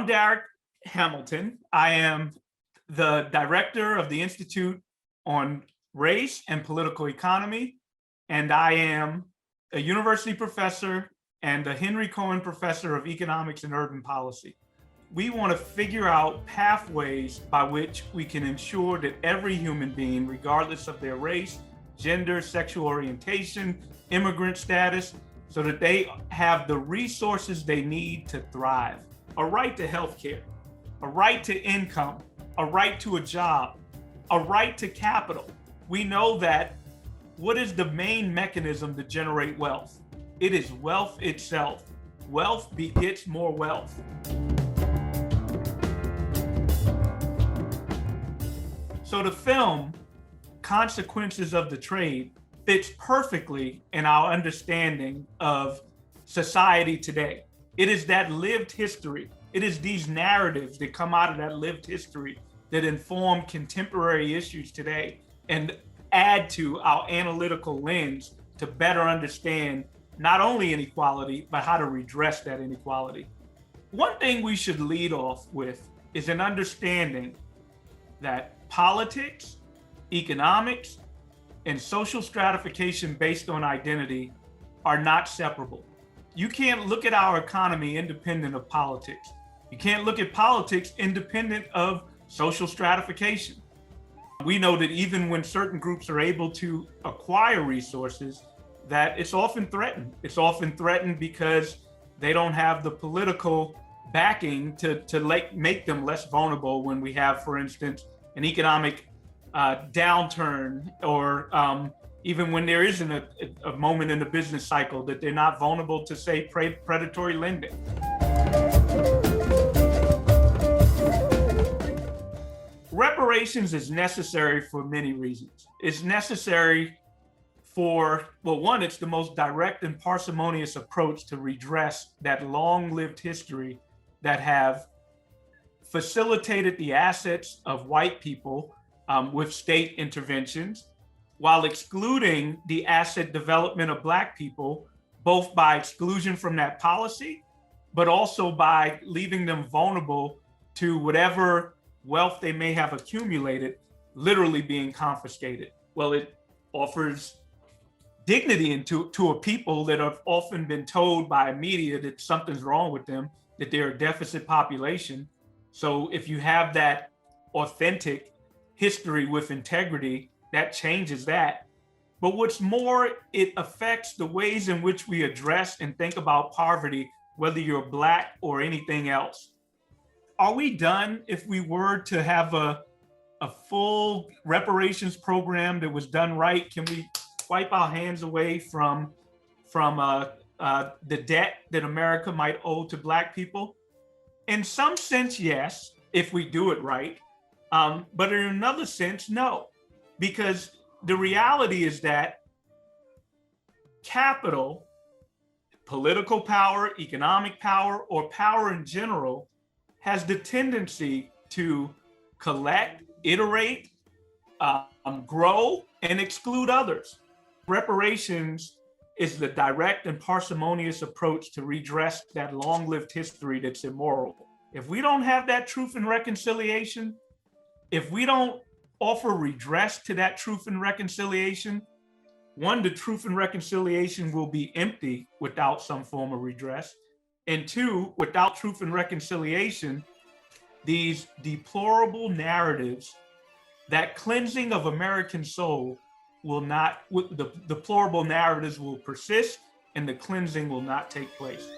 Darrick Hamilton. I am the director of the Institute on Race and Political Economy, and I am a university professor and a Henry Cohen Professor of Economics and Urban Policy. We want to figure out pathways by which we can ensure that every human being, regardless of their race, gender, sexual orientation, immigrant status, so that they have the resources they need to thrive. A right to healthcare, a right to income, a right to a job, a right to capital. We know that what is the main mechanism to generate wealth? It is wealth itself. Wealth begets more wealth. So the film, Consequences of the Trade, fits perfectly in our understanding of society today. It is that lived history. It is these narratives that come out of that lived history that inform contemporary issues today and add to our analytical lens to better understand not only inequality, but how to redress that inequality. One thing we should lead off with is an understanding that politics, economics, and social stratification based on identity are not separable. You can't look at our economy independent of politics. You can't look at politics independent of social stratification. We know that even when certain groups are able to acquire resources, that it's often threatened. It's often threatened because they don't have the political backing to make them less vulnerable when we have, for instance, an economic downturn, or even when there isn't a moment in the business cycle, that they're not vulnerable to, say, predatory lending. Reparations is necessary for many reasons. It's necessary for, well, one, it's the most direct and parsimonious approach to redress that long-lived history that have facilitated the assets of white people with state interventions, while excluding the asset development of Black people, both by exclusion from that policy, but also by leaving them vulnerable to whatever wealth they may have accumulated literally being confiscated. Well, it offers dignity to a people that have often been told by media that something's wrong with them, that they're a deficit population. So if you have that authentic history with integrity, that changes that. But what's more, it affects the ways in which we address and think about poverty, whether you're Black or anything else. Are we done if we were to have a full reparations program that was done right? Can we wipe our hands away from the debt that America might owe to Black people? In some sense, yes, if we do it right. But in another sense, no, because the reality is that capital, political power, economic power, or power in general has the tendency to collect, iterate, grow, and exclude others. Reparations is the direct and parsimonious approach to redress that long-lived history that's immoral. If we don't have that truth and reconciliation, if we don't offer redress to that truth and reconciliation, one, the truth and reconciliation will be empty without some form of redress. And two, without truth and reconciliation, these deplorable narratives, that cleansing of American soul will not, the deplorable narratives will persist and the cleansing will not take place.